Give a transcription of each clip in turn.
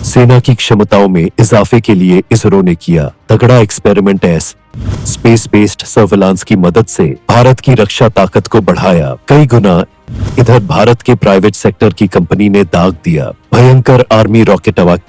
सेना की क्षमताओं में इजाफे के लिए इसरो ने किया तगड़ा एक्सपेरिमेंट। स्पेस बेस्ड सर्विलांस की मदद से भारत की रक्षा ताकत को बढ़ाया कई गुना। इधर भारत के प्राइवेट सेक्टर की कंपनी ने दाग दिया भयंकर आर्मी रॉकेट अटैक।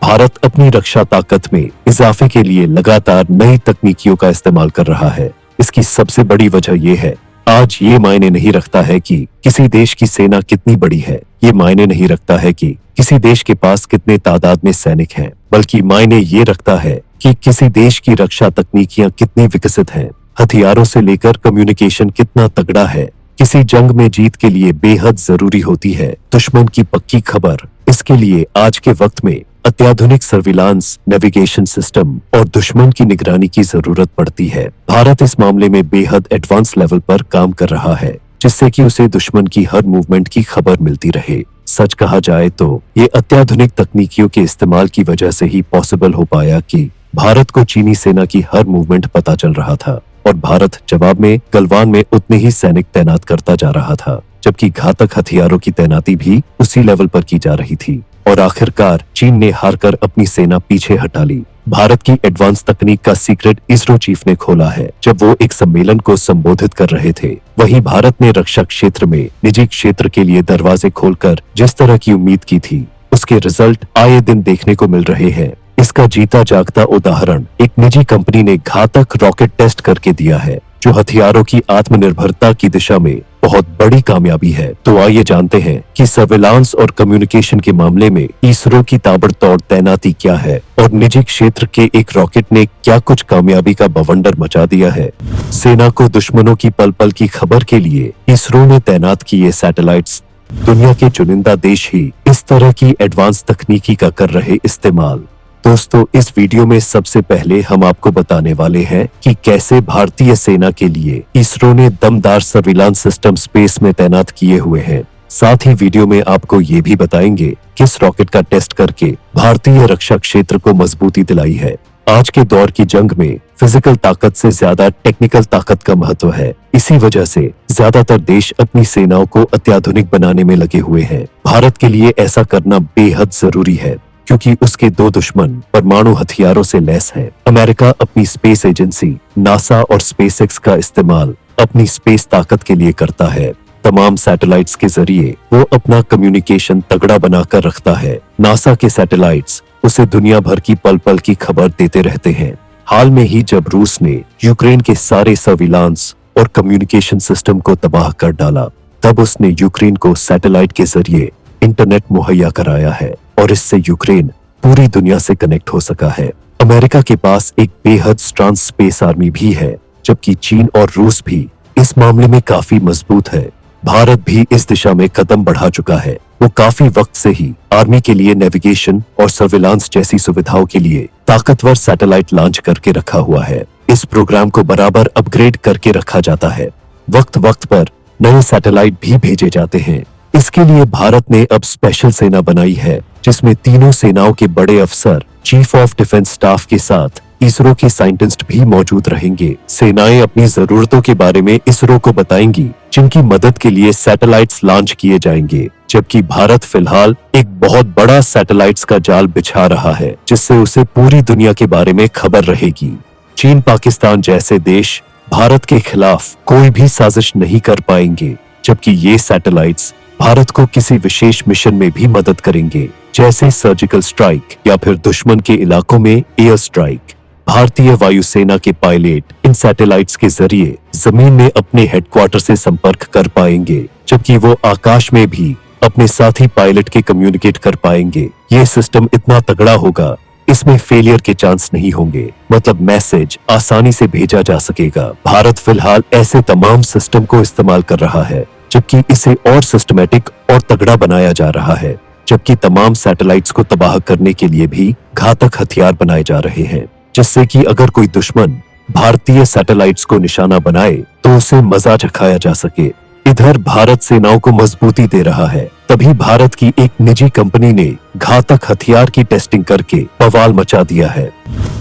भारत अपनी रक्षा ताकत में इजाफे के लिए लगातार नई तकनीकियों का इस्तेमाल कर रहा है। इसकी सबसे बड़ी वजह यह है, आज ये मायने नहीं रखता है कि किसी देश की सेना कितनी बड़ी है, ये मायने नहीं रखता है कि किसी देश के पास कितने तादाद में सैनिक हैं, बल्कि मायने ये रखता है कि किसी देश की रक्षा तकनीकियां कितनी विकसित हैं, हथियारों से लेकर कम्युनिकेशन कितना तगड़ा है। किसी जंग में जीत के लिए बेहद जरूरी होती है दुश्मन की पक्की खबर। इसके लिए आज के वक्त में अत्याधुनिक सर्विलांस, नेविगेशन सिस्टम और दुश्मन की निगरानी की जरूरत पड़ती है। भारत इस मामले में बेहद एडवांस लेवल पर काम कर रहा है, जिससे कि उसे दुश्मन की हर मूवमेंट की खबर मिलती रहे। सच कहा जाए तो ये अत्याधुनिक तकनीकियों के इस्तेमाल की वजह से ही पॉसिबल हो पाया कि भारत को चीनी सेना की हर मूवमेंट पता चल रहा था और भारत जवाब में गलवान में उतने ही सैनिक तैनात करता जा रहा था, जबकि घातक हथियारों की तैनाती भी उसी लेवल पर की जा रही थी। और आखिरकार चीन ने हारकर अपनी सेना पीछे हटा ली। भारत की एडवांस तकनीक का सीक्रेट इसरो चीफ ने खोला है जब वो एक सम्मेलन को संबोधित कर रहे थे। वहीं भारत ने रक्षा क्षेत्र में निजी क्षेत्र के लिए दरवाजे खोलकर जिस तरह की उम्मीद की थी, उसके रिजल्ट आए दिन देखने को मिल रहे हैं। इसका जीता जागता उदाहरण एक निजी कंपनी ने घातक रॉकेट टेस्ट करके दिया है, जो हथियारों की आत्मनिर्भरता की दिशा में बहुत बड़ी कामयाबी है। तो आइए जानते हैं कि सर्विलांस और कम्युनिकेशन के मामले में इसरो की ताबड़तोड़ तैनाती क्या है और निजी क्षेत्र के एक रॉकेट ने क्या कुछ कामयाबी का बवंडर मचा दिया है। सेना को दुश्मनों की पल पल की खबर के लिए इसरो ने तैनात किए सैटेलाइट्स। दुनिया के चुनिंदा देश ही इस तरह की एडवांस तकनीकी का कर रहे इस्तेमाल। दोस्तों, इस वीडियो में सबसे पहले हम आपको बताने वाले हैं कि कैसे भारतीय सेना के लिए इसरो ने दमदार सर्विलांस सिस्टम स्पेस में तैनात किए हुए हैं। साथ ही वीडियो में आपको ये भी बताएंगे किस रॉकेट का टेस्ट करके भारतीय रक्षा क्षेत्र को मजबूती दिलाई है। आज के दौर की जंग में फिजिकल ताकत से ज्यादा टेक्निकल ताकत का महत्व है। इसी वजह से ज्यादातर देश अपनी सेनाओं को अत्याधुनिक बनाने में लगे हुए हैं। भारत के लिए ऐसा करना बेहद जरूरी है, क्योंकि उसके दो दुश्मन परमाणु हथियारों से लैस हैं। अमेरिका अपनी स्पेस एजेंसी नासा और स्पेसएक्स का इस्तेमाल अपनी स्पेस ताकत के लिए करता है। तमाम सैटेलाइट्स के जरिए वो अपना कम्युनिकेशन तगड़ा बनाकर रखता है। नासा के सैटेलाइट्स उसे दुनिया भर की पल पल की खबर देते रहते हैं। हाल में ही जब रूस ने यूक्रेन के सारे सर्विलांस और कम्युनिकेशन सिस्टम को तबाह कर डाला, तब उसने यूक्रेन को सैटेलाइट के जरिए इंटरनेट मुहैया कराया है और इससे यूक्रेन पूरी दुनिया से कनेक्ट हो सका है। अमेरिका के पास एक बेहद स्ट्रांग स्पेस आर्मी भी है, जबकि चीन और रूस भी इस मामले में काफी मजबूत है। भारत भी इस दिशा में कदम बढ़ा चुका है। वो काफी वक्त से ही आर्मी के लिए नेविगेशन और सर्विलांस जैसी सुविधाओं के लिए ताकतवर सैटेलाइट लॉन्च करके रखा हुआ है। इस प्रोग्राम को बराबर अपग्रेड करके रखा जाता है। वक्त वक्त पर नए सैटेलाइट भी भेजे जाते हैं। इसके लिए भारत ने अब स्पेशल सेना बनाई है, जिसमें तीनों सेनाओं के बड़े अफसर, चीफ ऑफ डिफेंस स्टाफ के साथ इसरो के साइंटिस्ट भी मौजूद रहेंगे। सेनाएं अपनी जरूरतों के बारे में इसरो को बताएंगी, जिनकी मदद के लिए सैटेलाइट्स लॉन्च किए जाएंगे। जबकि भारत फिलहाल एक बहुत बड़ा सैटेलाइट्स का जाल बिछा रहा है, जिससे उसे पूरी दुनिया के बारे में खबर रहेगी। चीन, पाकिस्तान जैसे देश भारत के खिलाफ कोई भी साजिश नहीं कर पाएंगे, जबकि ये सैटेलाइट्स भारत को किसी विशेष मिशन में भी मदद करेंगे, जैसे सर्जिकल स्ट्राइक या फिर दुश्मन के इलाकों में एयर स्ट्राइक। भारतीय वायुसेना के पायलट इन सैटेलाइट्स के जरिए जमीन में अपने हेडक्वार्टर से संपर्क कर पाएंगे, जबकि वो आकाश में भी अपने साथी पायलट के कम्युनिकेट कर पाएंगे। ये सिस्टम इतना तगड़ा होगा, इसमें फेलियर के चांस नहीं होंगे, मतलब मैसेज आसानी से भेजा जा सकेगा। भारत फिलहाल ऐसे तमाम सिस्टम को इस्तेमाल कर रहा है, जबकि इसे और सिस्टमैटिक और तगड़ा बनाया जा रहा है। जबकि तमाम सैटेलाइट्स को तबाह करने के लिए भी घातक हथियार बनाए जा रहे हैं, जिससे कि अगर कोई दुश्मन भारतीय सैटेलाइट्स को निशाना बनाए तो उसे मजा चखाया जा सके। इधर भारत सेनाओं को मजबूती दे रहा है, तभी भारत की एक निजी कंपनी ने घातक हथियार की टेस्टिंग करके बवाल मचा दिया है।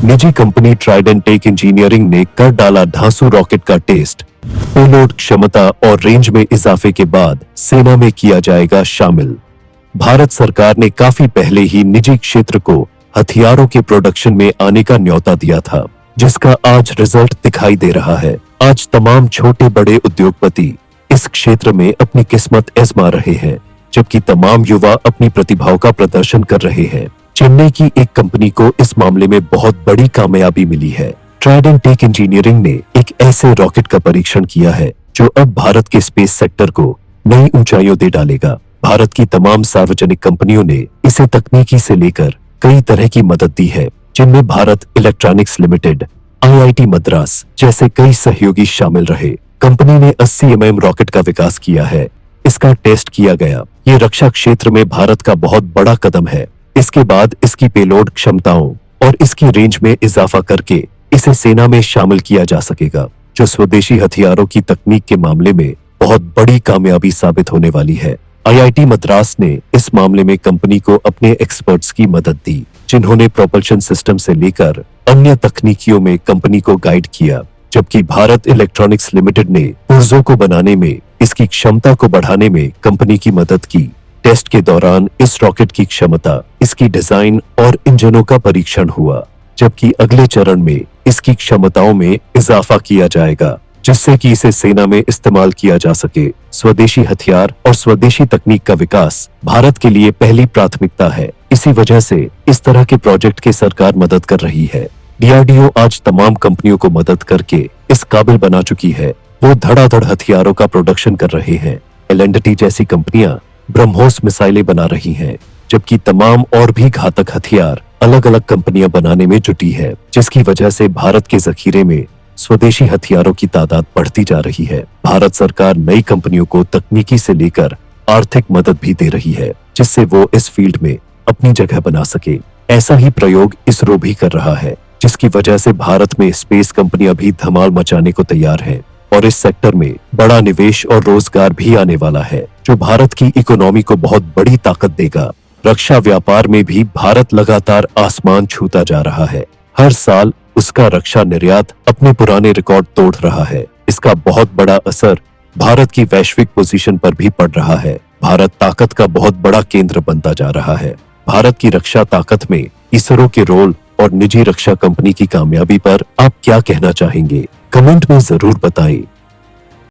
निजी कंपनी ट्राइडेंट टेक इंजीनियरिंग ने कर डाला धांसू रॉकेट का टेस्ट। पेलोड क्षमता और रेंज में इजाफे के बाद सेना में किया जाएगा शामिल। भारत सरकार ने काफी पहले ही निजी क्षेत्र को हथियारों के प्रोडक्शन में आने का न्योता दिया था, जिसका आज रिजल्ट दिखाई दे रहा है। आज तमाम छोटे बड़े उद्योगपति इस क्षेत्र में अपनी किस्मत आजमा रहे हैं, जबकि तमाम युवा अपनी प्रतिभाओं का प्रदर्शन कर रहे हैं। चेन्नई की एक कंपनी को इस मामले में बहुत बड़ी कामयाबी मिली है। ट्राइडेंट टेक इंजीनियरिंग ने एक ऐसे रॉकेट का परीक्षण किया है जो अब भारत के स्पेस सेक्टर को नई ऊंचाइयों दे डालेगा। भारत की तमाम सार्वजनिक कंपनियों ने इसे तकनीकी से लेकर कई तरह की मदद दी है, जिनमें Bharat electronics limited, IIT Madras जैसे कई सहयोगी शामिल रहे। कंपनी ने 80 mm रॉकेट का विकास किया है। इसका टेस्ट किया गया। ये रक्षा क्षेत्र में भारत का बहुत बड़ा कदम है। इसके बाद इसकी पेलोड क्षमताओं और इसकी रेंज में इजाफा करके इसे सेना में शामिल किया जा सकेगा, जो स्वदेशी हथियारों की तकनीक के मामले में बहुत बड़ी कामयाबी साबित होने वाली है। IIT मद्रास ने इस मामले में कंपनी को अपने एक्सपर्ट्स की मदद दी, जिन्होंने प्रोपल्शन सिस्टम से लेकर अन्य तकनीकियों में कंपनी को गाइड किया, जबकि भारत इलेक्ट्रॉनिक्स लिमिटेड ने पुर्जों को बनाने में, इसकी क्षमता को बढ़ाने में कंपनी की मदद की। टेस्ट के दौरान इस रॉकेट की क्षमता, इसकी डिजाइन और इंजनों का परीक्षण हुआ, जबकि अगले चरण में इसकी क्षमताओं में इजाफा किया जाएगा, जिससे कि इसे सेना में इस्तेमाल किया जा सके। स्वदेशी हथियार और स्वदेशी तकनीक का विकास भारत के लिए पहली प्राथमिकता है। इसी वजह से इस तरह के प्रोजेक्ट की सरकार मदद कर रही है। DRDO आज तमाम कंपनियों को मदद करके इस काबिल बना चुकी है। वो धड़ाधड़ हथियारों का प्रोडक्शन कर रहे हैं। L&T जैसी कंपनियां ब्रह्मोस मिसाइलें बना रही हैं, जबकि तमाम और भी घातक हथियार अलग अलग कंपनियां बनाने में जुटी है, जिसकी वजह से भारत के जखीरे में स्वदेशी हथियारों की तादाद बढ़ती जा रही है। भारत सरकार नई कंपनियों को तकनीकी से लेकर आर्थिक मदद भी दे रही है, जिससे वो इस फील्ड में अपनी जगह बना सके। ऐसा ही प्रयोग इसरो भी कर रहा है, जिसकी वजह से भारत में स्पेस कंपनियां भी धमाल मचाने को तैयार हैं और इस सेक्टर में बड़ा निवेश और रोजगार भी आने वाला है, जो भारत की इकोनॉमी को बहुत बड़ी ताकत देगा। रक्षा व्यापार में भी भारत लगातार आसमान छूता जा रहा है। हर साल उसका रक्षा निर्यात अपने पुराने रिकॉर्ड तोड़ रहा है। इसका बहुत बड़ा असर भारत की वैश्विक पोजीशन पर भी पड़ रहा है। भारत ताकत का बहुत बड़ा केंद्र बनता जा रहा है। भारत की रक्षा ताकत में इसरो के रोल और निजी रक्षा कंपनी की कामयाबी पर आप क्या कहना चाहेंगे? कमेंट में जरूर बताएं।